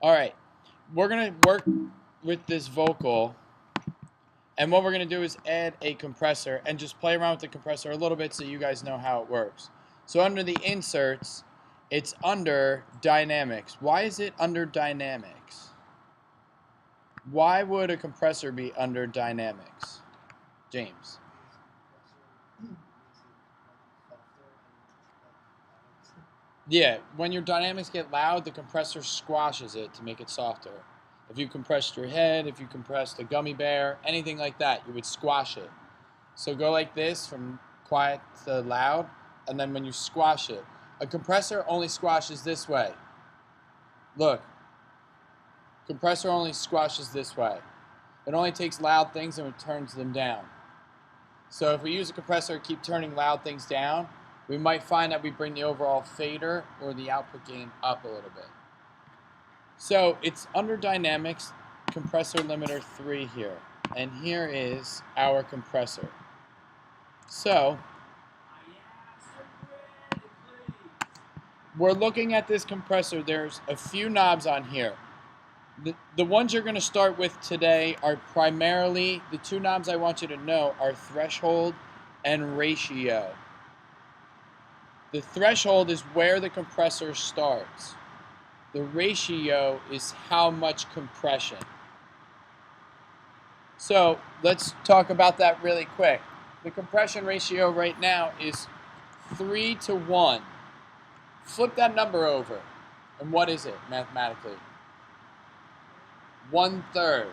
All right, we're going to work with this vocal, and what we're going to do is add a compressor and just play around with the compressor a little bit so you guys know how it works. So under the inserts, it's under dynamics. Why is it under dynamics? Why would a compressor be under dynamics? James. Yeah, when your dynamics get loud, the compressor squashes it to make it softer. If you compressed your head, if you compressed a gummy bear, anything like that, you would squash it. So go like this from quiet to loud, and then when you squash it, a compressor only squashes this way. Look, compressor only squashes this way. It only takes loud things and it turns them down. So if we use a compressor, keep turning loud things down, we might find that we bring the overall fader or the output gain up a little bit. So it's under dynamics, compressor limiter 3 here. And here is our compressor. So we're looking at this compressor. There's a few knobs on here. The ones you're going to start with today are primarily, the two knobs I want you to know are threshold and ratio. The threshold is where the compressor starts. The ratio is how much compression. So let's talk about that really quick. The compression ratio right now is 3 to 1. Flip that number over. And what is it mathematically? 1/3.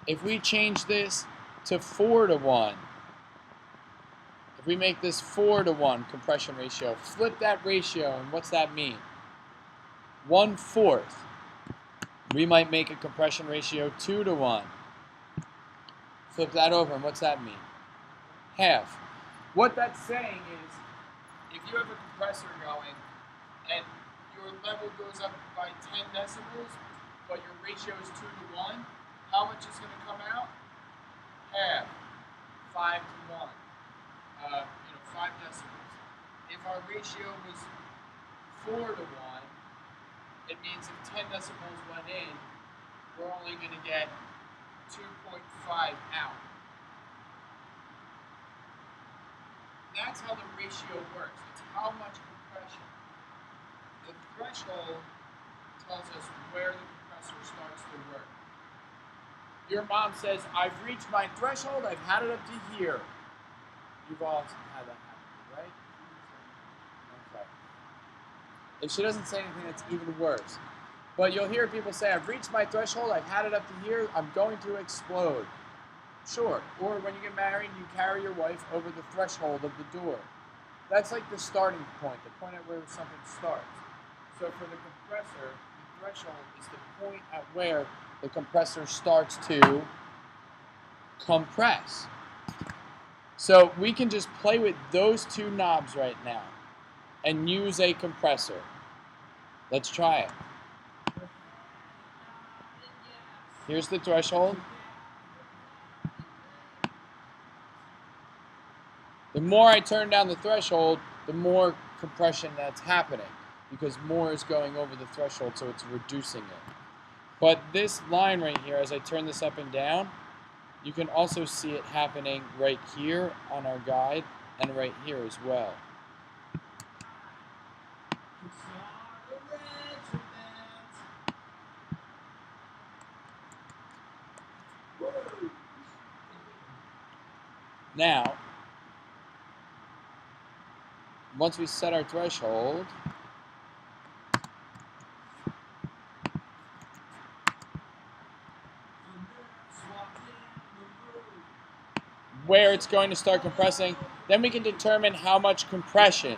If we change this to 4 to 1, if we make this 4 to 1 compression ratio, flip that ratio, and what's that mean? 1/4. We might make a compression ratio 2 to 1. Flip that over, and what's that mean? Half. What that's saying is, if you have a compressor going, and your level goes up by 10 decibels, but your ratio is 2 to 1, how much is going to come out? Half. 5 to 1. 5 decibels. If our ratio was 4 to 1, it means if 10 decibels went in, we're only going to get 2.5 out. That's how the ratio works. It's how much compression. The threshold tells us where the compressor starts to work. Your mom says, I've reached my threshold, I've had it up to here. You've all had that happen, right? Okay. If she doesn't say anything, that's even worse. But you'll hear people say, I've reached my threshold, I've had it up to here, I'm going to explode. Sure. Or when you get married, you carry your wife over the threshold of the door. That's like the starting point, the point at where something starts. So for the compressor, the threshold is the point at where the compressor starts to compress. So we can just play with those two knobs right now and use a compressor. Let's try it. Here's the threshold. The more I turn down the threshold, the more compression that's happening because more is going over the threshold, so it's reducing it. But this line right here, as I turn this up and down, you can also see it happening right here on our guide and right here as well. Now, once we set our threshold, where it's going to start compressing, then we can determine how much compression.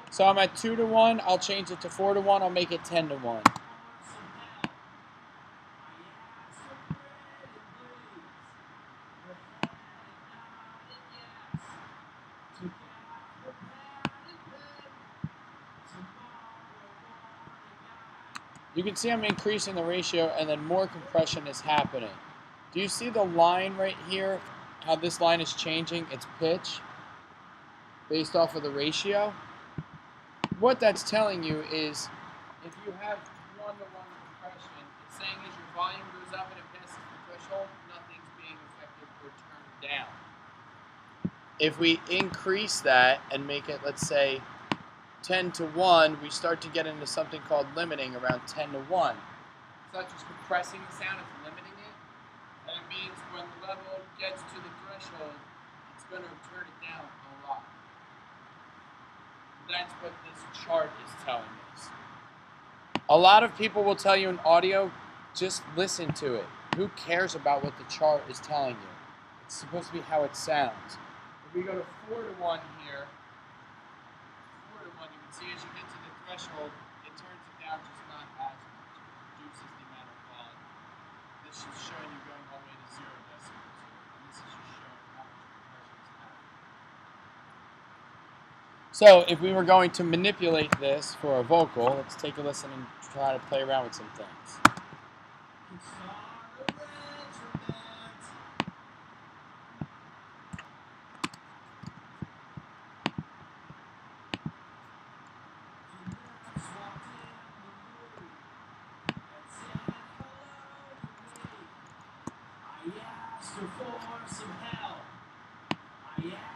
So I'm at 2 to 1, I'll change it to 4 to 1, I'll make it 10 to 1. You can see I'm increasing the ratio and then more compression is happening. Do you see the line right here? How this line is changing its pitch based off of the ratio? What that's telling you is if you have one-to-one compression. It's saying as your volume goes up and it passes the threshold, nothing's being affected or turned down. If we increase that and make it, let's say, 10 to 1, we start to get into something called limiting around 10 to 1. It's not just compressing the sound, it's limiting it. And it means when the level gets to the threshold, it's going to turn it down a lot. That's what this chart is telling us. A lot of people will tell you in audio, just listen to it. Who cares about what the chart is telling you? It's supposed to be how it sounds. If we go to 4 to 1 here, 4 to 1, you can see as you get to the threshold, it turns it down just not as much. It reduces the amount of volume. This is showing you going all the way to 0 decibels. And this is just showing how much compression is happening. So if we were going to manipulate this for a vocal, let's take a listen and try to play around with some things.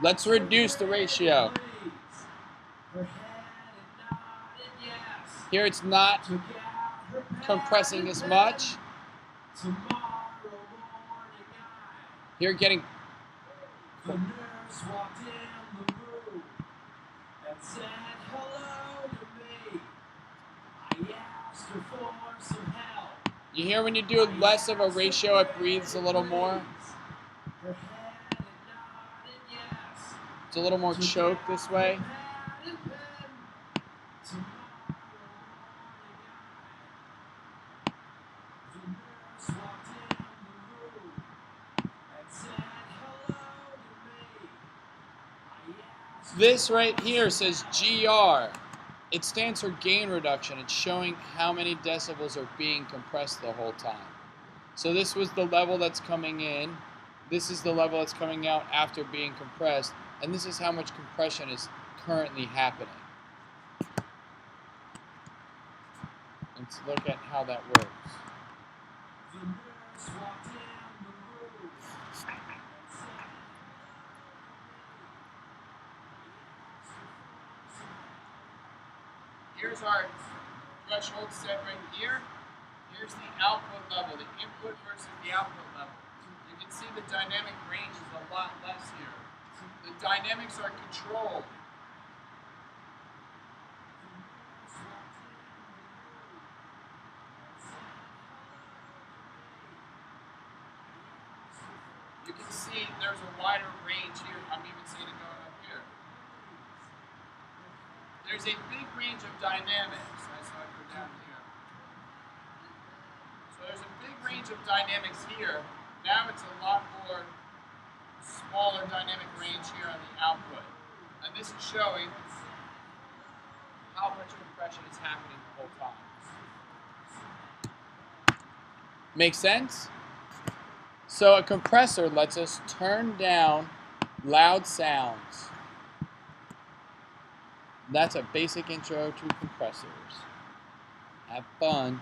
Let's reduce the ratio. Here it's not compressing as much. Here getting. The nurse walked in the room and said hello to me. I asked her for some help. You hear when you do less of a ratio, it breathes a little more. It's a little more choked this way. This right here says GR. It stands for gain reduction. It's showing how many decibels are being compressed the whole time. So this was the level that's coming in. This is the level that's coming out after being compressed. And this is how much compression is currently happening. Let's look at how that works. Here's our threshold set right here. Here's the output level, the input versus the output level. You can see the dynamic range is a lot less here. The dynamics are controlled. You can see there's a wider range here. I'm even seeing it going up here. There's a big range of dynamics. I saw it go down here. So there's a big range of dynamics here. Now it's a lot more smaller dynamic range here on the output. And this is showing how much compression is happening the whole time. Make sense? So a compressor lets us turn down loud sounds. That's a basic intro to compressors. Have fun.